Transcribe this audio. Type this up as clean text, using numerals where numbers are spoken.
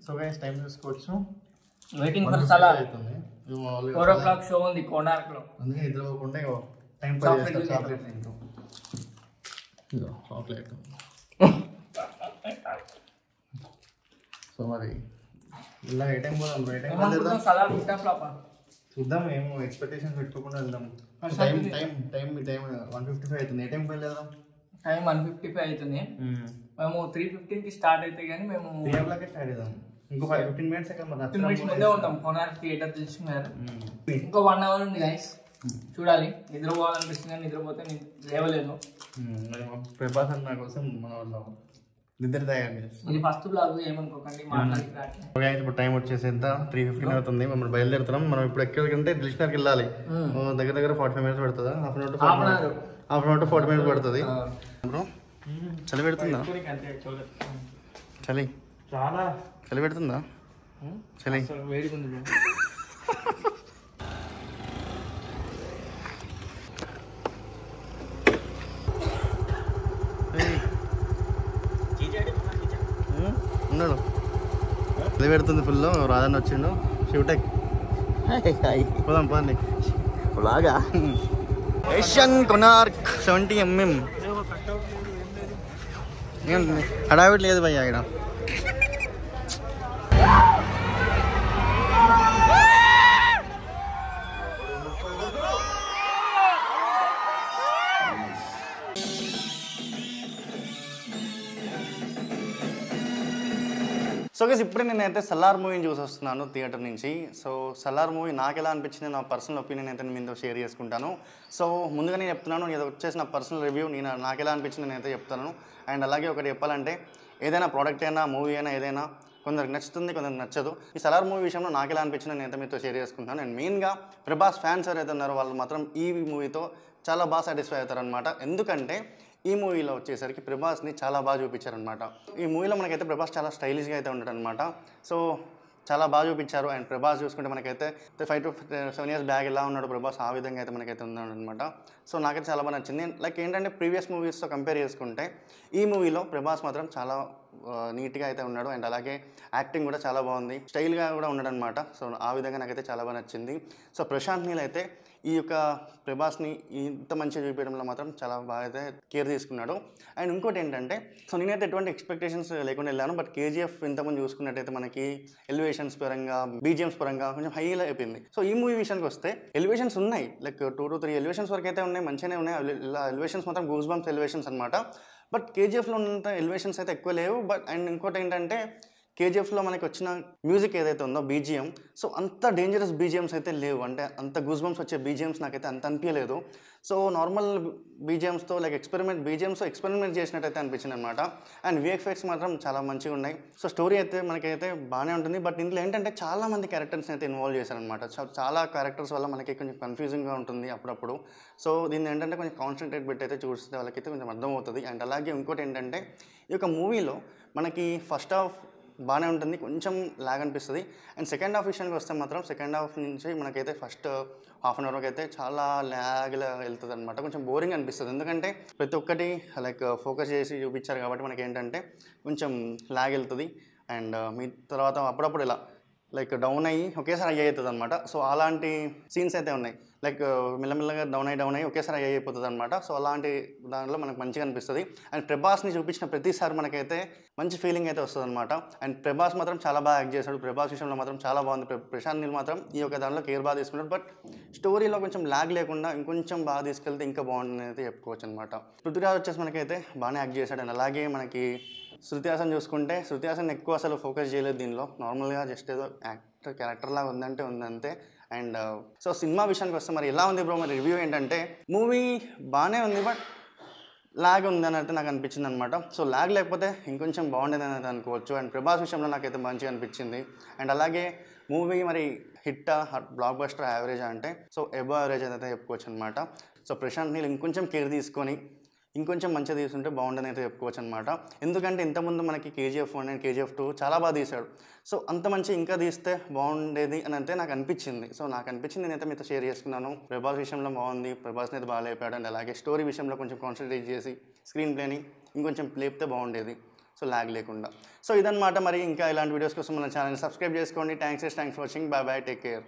So guys time చూసుకోవచ్చు. Waiting for Salaar అవుతుంది. 4 o'clock show ఉంది కోనార్క్లో. అందుకే నిద్రపోకుండా టైం పాస్ చేస్తా. చాక్లెట్ తింటాం. ఇదో చాక్లెట్. సో మరి ఇలా ఏ టైం పోదాం? ఏ టైం వెళ్దాం? సలార్ ఫ్లాప్ చూద్దాం. ఏమో ఎక్స్పెక్టేషన్స్ పెట్టుకోకుండా వెళ్దాం. టైం 1:55 అవుతుంది. ఏ టైం వెళ్దాం? టైం 1:55 అవుతుంది. మేము 3:15కి స్టార్ట్ అయితే కానీ మేము 3 o'clock స్టార్ట్ అవుతాం. ఇంకో 15 minutes మరి 15 minutes ముందే ఉంటాం. కోనార్క్ థియేటర్ తెలుసుకున్నారు. ఇంకో 1 hour ఉంది గైస్. చూడాలి. నిద్రపోవాలనిపిస్తుంది కానీ నిద్రపోతే లేవలేదు. ప్రభాస్ అన్న కోసం మన వాళ్ళు నిద్ర తయారు చేస్తాం. ఇది ఫస్ట్ బ్లాగ్, ఏమనుకోకండి. మాట్లాడి ఇప్పుడు టైం వచ్చేసి ఎంత 3:15 అవుతుంది. మమ్మల్ని బయలుదేరుతున్నాం. మనం ఇప్పుడు ఎక్కడికంటే దిల్షనర్కి వెళ్ళాలి. దగ్గర దగ్గర 45 minutes పడుతుందా? Half an hour to 40 minutes పడుతుంది. బ్రో చలి పెడుతుందా? చలి చాలా చలి పెడుతుందా? చలి వేడిగా ఉంది. ఉన్నాడు. చలి పెడుతుంది ఫుల్. రాజన్న వచ్చిండు. శివటెక్ పోదాం పోదండి. బాగా ఏషియన్ కొనార్క్ 70mm. హడావిడి లేదు భయ్యా ఇక్కడ. సో గైస్ ఇప్పుడే నేనైతే సలార్ మూవీని చూసి వస్తున్నాను థియేటర్ నుంచి. సో సలార్ మూవీ నాకు ఎలా అనిపించింది, నా పర్సనల్ ఒపీనియన్ అయితే మీతో షేర్ చేసుకుంటాను. సో ముందుగా నేను చెప్తున్నాను, ఇది వచ్చేసి నా పర్సనల్ రివ్యూ. నాకు ఎలా అనిపించింది నేనైతే చెప్తాను. అండ్ అలాగే ఒకటి చెప్పాలంటే, ఏదైనా ప్రోడక్ట్ అయినా మూవీ అయినా ఏదైనా కొందరికి నచ్చుతుంది, కొందరికి నచ్చదు. ఈ సలార్ మూవీ విషయంలో నాకు ఎలా అనిపించింది నేనైతే మీతో షేర్ చేసుకుంటాను. అండ్ మెయిన్గా ప్రభాస్ ఫ్యాన్స్ ఎవరైతే ఉన్నారో వాళ్ళు మాత్రం ఈ మూవీతో చాలా బాగా సాటిస్ఫై అవుతారనమాట. ఎందుకంటే ఈ మూవీలో వచ్చేసరికి ప్రభాస్ని చాలా బాగా చూపించారనమాట. ఈ మూవీలో మనకైతే ప్రభాస్ చాలా స్టైలిష్గా అయితే ఉంటాడు అనమాట. సో చాలా బాగా చూపించారు. అండ్ ప్రభాస్ చూసుకుంటే మనకైతే 5 to 7 years బ్యాక్ ఎలా ఉన్నాడు ప్రభాస్, ఆ విధంగా అయితే మనకైతే ఉన్నాడు అనమాట. సో నాకైతే చాలా బాగా నచ్చింది. లైక్ ఏంటంటే ప్రీవియస్ మూవీస్తో కంపేర్ చేసుకుంటే ఈ మూవీలో ప్రభాస్ మాత్రం చాలా నీట్గా అయితే ఉన్నాడు. అండ్ అలాగే యాక్టింగ్ కూడా చాలా బాగుంది, స్టైల్గా కూడా ఉన్నాడు అనమాట. సో ఆ విధంగా నాకైతే చాలా బాగా నచ్చింది. సో ప్రశాంత్ నీల్ అయితే ఈ యొక్క ప్రభాస్ని ఇంత మంచిగా చూపించడంలో మాత్రం చాలా బాగా అయితే కేర్ తీసుకున్నాడు. అండ్ ఇంకోటి ఏంటంటే, సో నేనైతే ఎటువంటి ఎక్స్పెక్టేషన్స్ లేకుండా వెళ్ళాను. బట్ కేజీఎఫ్ ఇంతకుముందు చూసుకున్నట్టయితే మనకి ఎలివేషన్స్ పరంగా, బీజిఎమ్స్ పరంగా కొంచెం హైలో అయిపోయింది. సో ఈ మూవీ విషయానికి వస్తే ఎలివేషన్స్ ఉన్నాయి, లైక్ 2 to 3 ఎలివేషన్స్ వరకు అయితే ఉన్నాయి, మంచిగానే ఉన్నాయి. ఎలివేషన్స్ మాత్రం గూస్ బంప్స్ ఎలివేషన్స్ అనమాట. బట్ కేజీఎఫ్లో ఉన్నంత ఎలివేషన్స్ అయితే ఎక్కువ లేవు. బట్ అండ్ ఇంకోటి ఏంటంటే, కేజీఎఫ్లో మనకి వచ్చిన మ్యూజిక్ ఏదైతే ఉందో బీజిఎం, సో అంత డేంజరస్ బీజిఎమ్స్ అయితే లేవు. అంటే అంత గూస్ బంప్స్ వచ్చే బీజిఎమ్స్ నాకైతే అంత అనిపించలేదు. సో నార్మల్ బీజిఎమ్స్తో లైక్ ఎక్స్పెరిమెంట్ చేసినట్టయితే అనిపించింది అనమాట. అండ్ విఎఫ్ఎక్స్ మాత్రం చాలా మంచిగా ఉన్నాయి. సో స్టోరీ అయితే మనకైతే బాగానే ఉంటుంది. బట్ ఇందులో ఏంటంటే చాలా మంది క్యారెక్టర్స్ని అయితే ఇన్వాల్వ్ చేశారనమాట. చాలా క్యారెక్టర్స్ వల్ల మనకి కొంచెం కన్ఫ్యూజింగ్గా ఉంటుంది అప్పుడప్పుడు. సో దీన్ని ఏంటంటే కొంచెం కాన్సన్ట్రేట్ పెట్టి అయితే చూస్తే వాళ్ళకైతే కొంచెం అర్థమవుతుంది. అండ్ అలాగే ఇంకోటి ఏంటంటే, ఈ యొక్క మూవీలో మనకి ఫస్ట్ హాఫ్ బాగానే ఉంటుంది, కొంచెం లాగ్ అనిపిస్తుంది. అండ్ సెకండ్ హాఫ్ విషయానికి వస్తే మాత్రం సెకండ్ హాఫ్ నుంచి మనకైతే ఫస్ట్ హాఫ్ అన్ అవర్కి అయితే చాలా లాగ్లా వెళ్తుంది అనమాట. కొంచెం బోరింగ్ అనిపిస్తుంది. ఎందుకంటే ప్రతి ఒక్కటి లైక్ ఫోకస్ చేసి చూపించారు కాబట్టి మనకి ఏంటంటే కొంచెం లాగ్ వెళ్తుంది. అండ్ మీ తర్వాత అప్పుడప్పుడు ఇలా లైక్ డౌన్ అయ్యి ఒకేసారి అయ్యి అవుతుంది అనమాట. సో అలాంటి సీన్స్ అయితే ఉన్నాయి. లైక్ మెల్లమెల్లగా డౌన్ అయ్యి ఒకేసారి అయ్యి అయిపోతుంది అనమాట. సో అలాంటి దాంట్లో మనకు మంచిగా అనిపిస్తుంది. అండ్ ప్రభాస్ని చూపించిన ప్రతిసారి మనకైతే మంచి ఫీలింగ్ అయితే వస్తుంది అనమాట. అండ్ ప్రభాస్ మాత్రం చాలా బాగా యాక్ట్ చేశాడు. ప్రభాస్ విషయంలో మాత్రం చాలా బాగుంది. ప్రశాంత్ నీల్ మాత్రం ఈ యొక్క దాంట్లో కేర్ బాగా తీసుకున్నాడు. బట్ స్టోరీలో కొంచెం లాగ్ లేకుండా ఇంకొంచెం బాగా తీసుకెళ్తే ఇంకా బాగుంటుంది అయితే చెప్పుకోవచ్చు అనమాట. పృథ్వీరాజ్ వచ్చేసి మనకైతే బాగానే యాక్ట్ చేశాడు. అండ్ అలాగే మనకి శృతి హాసన్ చూసుకుంటే, శృతి హాసన్ ఎక్కువ అసలు ఫోకస్ చేయలేదు దీనిలో. నార్మల్గా జస్ట్ ఏదో క్యారెక్టర్ లాగా ఉందంటే ఉందంతే. అండ్ సో సినిమా విషయానికి వస్తే మరి ఎలా ఉంది బ్రో, మరి రివ్యూ ఏంటంటే, మూవీ బాగానే ఉంది బట్ లాగ్ ఉంది అని అయితే నాకు అనిపించింది అనమాట. సో లాగ్ లేకపోతే ఇంకొంచెం బాగుండేది అని అయితే అనుకోవచ్చు. అండ్ ప్రభాస్ విషయంలో నాకైతే మంచిగా అనిపించింది. అండ్ అలాగే మూవీ మరి హిట్టా, బ్లాక్ బస్టర్, యావరేజ్ అంటే సో ఎబో యావరేజ్ అయితే చెప్పుకోవచ్చు అనమాట. సో ప్రశాంత్ నీల్ ఇంకొంచెం కేర్ తీసుకొని ఇంకొంచెం మంచిగా తీసుకుంటే బాగుండని అయితే చెప్పుకోవచ్చు అనమాట. ఎందుకంటే ఇంతకుముందు మనకి కేజీఎఫ్ 1 అండ్ కేజీఎఫ్ 2 చాలా బాగా తీశాడు. సో అంత మంచి ఇంకా తీస్తే బాగుండేది అని అయితే నాకు అనిపించింది. సో నాకు అనిపించింది, నేనైతే మీతో షేర్ చేసుకున్నాను. ప్రభాస్ విషయంలో బాగుంది, ప్రభాస్ని అయితే బాగా లేపాడు. అండ్ అలాగే స్టోరీ విషయంలో కొంచెం కాన్సన్ట్రేట్ చేసి స్క్రీన్ ప్లేని ఇంకొంచెం లేపితే బాగుండేది. సో ల్యాగ్ లేకుండా. సో ఇదన్నమాట. మరి ఇంకా ఇలాంటి వీడియోస్ కోసం మన ఛానల్ సబ్స్క్రైబ్ చేసుకోండి. Thanks for watching. Bye bye, take care.